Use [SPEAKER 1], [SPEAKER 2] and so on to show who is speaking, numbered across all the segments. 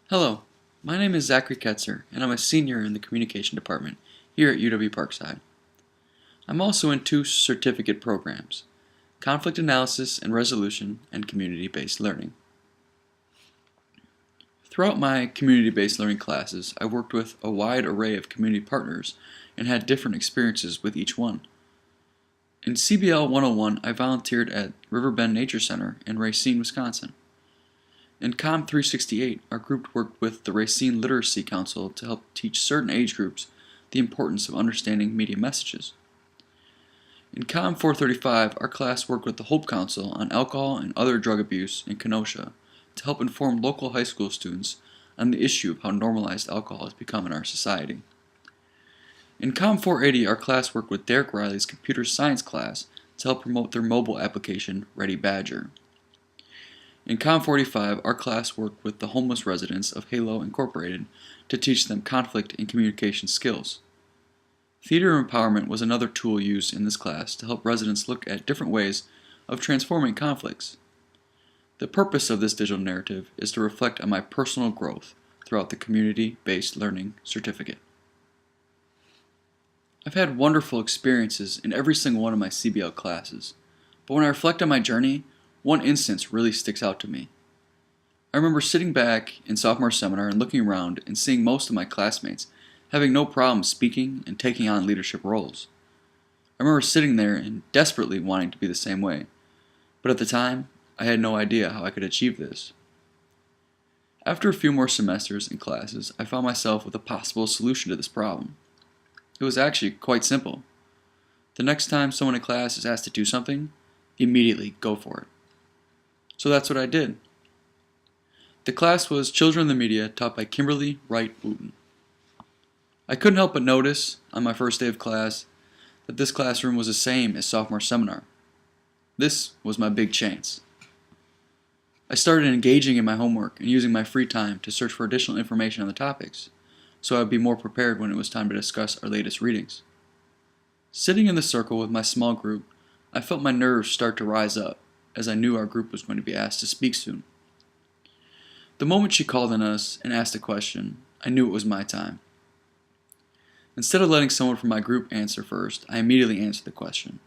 [SPEAKER 1] Hello, my name is Zachary Ketzer, and I'm a senior in the Communication Department here at UW-Parkside. I'm also in two certificate programs, Conflict Analysis and Resolution and Community-Based Learning. Throughout my community-based learning classes, I worked with a wide array of community partners and had different experiences with each one. In CBL 101, I volunteered at Riverbend Nature Center in Racine, Wisconsin. In COM 368, our group worked with the Racine Literacy Council to help teach certain age groups the importance of understanding media messages. In COM 435, our class worked with the Hope Council on alcohol and other drug abuse in Kenosha to help inform local high school students on the issue of how normalized alcohol has become in our society. In COM 480, our class worked with Derek Riley's computer science class to help promote their mobile application, Ready Badger. In COM 45, our class worked with the homeless residents of Halo Incorporated to teach them conflict and communication skills. Theater empowerment was another tool used in this class to help residents look at different ways of transforming conflicts. The purpose of this digital narrative is to reflect on my personal growth throughout the community-based learning certificate. I've had wonderful experiences in every single one of my CBL classes, but when I reflect on my journey, one instance really sticks out to me. I remember sitting back in sophomore seminar and looking around and seeing most of my classmates having no problem speaking and taking on leadership roles. I remember sitting there and desperately wanting to be the same way, but at the time, I had no idea how I could achieve this. After a few more semesters and classes, I found myself with a possible solution to this problem. It was actually quite simple. The next time someone in class is asked to do something, immediately go for it. So that's what I did. The class was Children in the Media, taught by Kimberly Wright-Wooten. I couldn't help but notice, on my first day of class, that this classroom was the same as sophomore seminar. This was my big chance. I started engaging in my homework and using my free time to search for additional information on the topics, so I would be more prepared when it was time to discuss our latest readings. Sitting in the circle with my small group, I felt my nerves start to rise up, as I knew our group was going to be asked to speak soon. The moment she called on us and asked a question, I knew it was my time. Instead of letting someone from my group answer first, I immediately answered the question.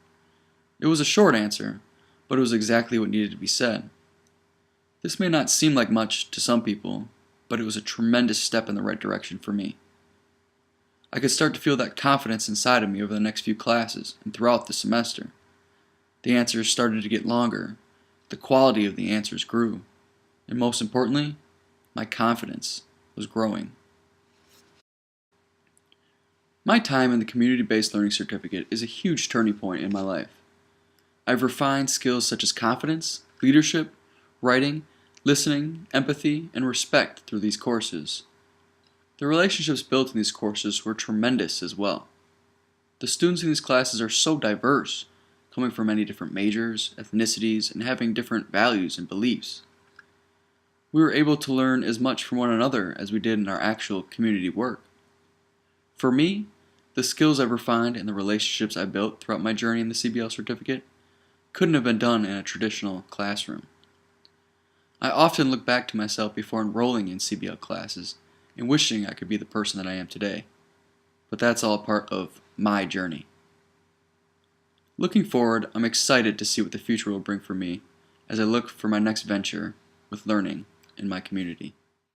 [SPEAKER 1] It was a short answer, but it was exactly what needed to be said. This may not seem like much to some people, but it was a tremendous step in the right direction for me. I could start to feel that confidence inside of me over the next few classes and throughout the semester. The answers started to get longer, the quality of the answers grew, and most importantly, my confidence was growing. My time in the Community-Based Learning Certificate is a huge turning point in my life. I've refined skills such as confidence, leadership, writing, listening, empathy, and respect through these courses. The relationships built in these courses were tremendous as well. The students in these classes are so diverse, coming from many different majors, ethnicities, and having different values and beliefs. We were able to learn as much from one another as we did in our actual community work. For me, the skills I've refined and the relationships I built throughout my journey in the CBL certificate couldn't have been done in a traditional classroom. I often look back to myself before enrolling in CBL classes and wishing I could be the person that I am today. But that's all part of my journey. Looking forward, I'm excited to see what the future will bring for me as I look for my next venture with learning in my community.